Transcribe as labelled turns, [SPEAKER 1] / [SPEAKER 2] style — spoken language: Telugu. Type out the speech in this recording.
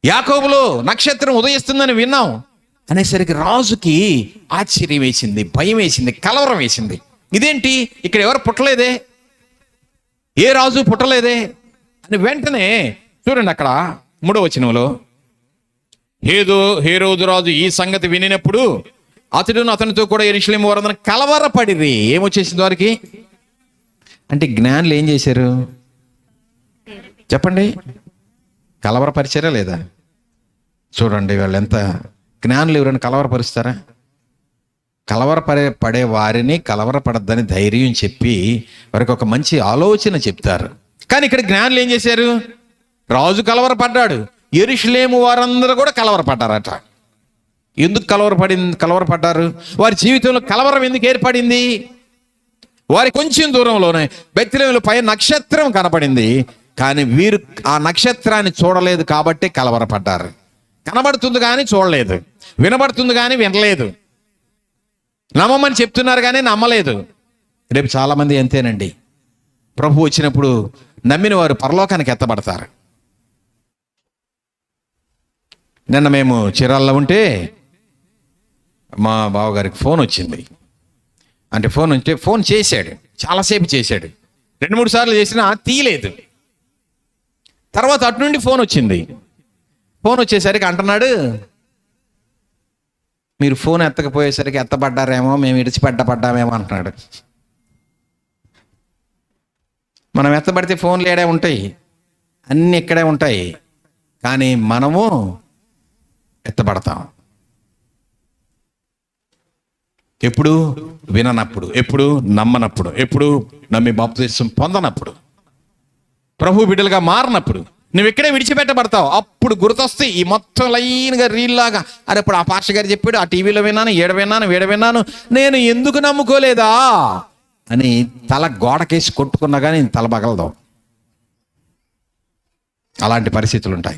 [SPEAKER 1] యాకోబులో నక్షత్రం ఉదయిస్తుందని విన్నాం అనేసరికి రాజుకి ఆశ్చర్యం వేసింది, భయం వేసింది, కలవరం వేసింది. ఇదేంటి, ఇక్కడ ఎవరు పుట్టలేదే, ఏ రాజు పుట్టలేదే అని వెంటనే చూడండి అక్కడ 3వ వచనంలో, హేరోదు రాజు ఈ సంగతి వినినప్పుడు అతడును అతనితో కూడా యెరూషలేము వారందరూ కలవరపడిరి. ఏమొచ్చేసింది వారికి అంటే, జ్ఞానులు ఏం చేశారు చెప్పండి, కలవరపరిచారా లేదా? చూడండి వాళ్ళు ఎంత జ్ఞానులు. ఎవరైనా కలవరపరుస్తారా? పడే వారిని కలవరపడద్దని ధైర్యం చెప్పి వారికి ఒక మంచి ఆలోచన చెప్తారు. కానీ ఇక్కడ జ్ఞానులు ఏం చేశారు? రాజు కలవరపడ్డాడు, యెరూషలేము వారందరూ కూడా కలవరపడ్డారట. ఎందుకు కలవరపడ్డారు? వారి జీవితంలో కలవరం ఎందుకు ఏర్పడింది? వారి కొంచెం దూరంలోనే బెత్లెహేములో పై నక్షత్రం కనపడింది, కానీ వీరు ఆ నక్షత్రాన్ని చూడలేదు కాబట్టి కలవరపడ్డారు. కనబడుతుంది కానీ చూడలేదు, వినబడుతుంది కానీ వినలేదు, నమ్మమని చెప్తున్నారు కానీ నమ్మలేదు. రేపు చాలామంది అంతేనండి. ప్రభు వచ్చినప్పుడు నమ్మిన వారు పరలోకానికి ఎత్తబడతారు. నిన్న మేము చీరాల్లో ఉంటే మా బావగారికి ఫోన్ వచ్చింది. అంటే ఫోన్ చేశాడు, చాలాసేపు చేశాడు, 2-3 సార్లు చేసినా తీయలేదు. తర్వాత అటు నుండి ఫోన్ వచ్చింది. ఫోన్ వచ్చేసరికి అంటున్నాడు, మీరు ఫోన్ ఎత్తకపోయేసరికి ఎత్తపడ్డారేమో, మేము ఇడిచిపెట్టపడ్డామేమో అంటున్నాడు. మనం ఎత్తబడితే ఫోన్లు ఏడే ఉంటాయి, అన్నీ ఇక్కడే ఉంటాయి, కానీ మనము ఎత్తబడతాం. ఎప్పుడు? విననప్పుడు, ఎప్పుడు? నమ్మనప్పుడు, ఎప్పుడు? నమ్మి బాప్తిసం పొందనప్పుడు, ప్రభు బిడ్డలుగా మారినప్పుడు. నువ్వు ఇక్కడే విడిచిపెట్టబడతావు. అప్పుడు గుర్తొస్తాయి ఈ మొత్తం లైన్గా రీల్లాగా. అరే ఇప్పుడు ఆ పాస్టర్ గారు చెప్పాడు, ఆ టీవీలో విన్నాను, ఏడ విన్నాను, నేను ఎందుకు నమ్ముకోలేదా అని తల గోడకేసి కొట్టుకున్నా కానీ తల పగలదు. అలాంటి పరిస్థితులు ఉంటాయి.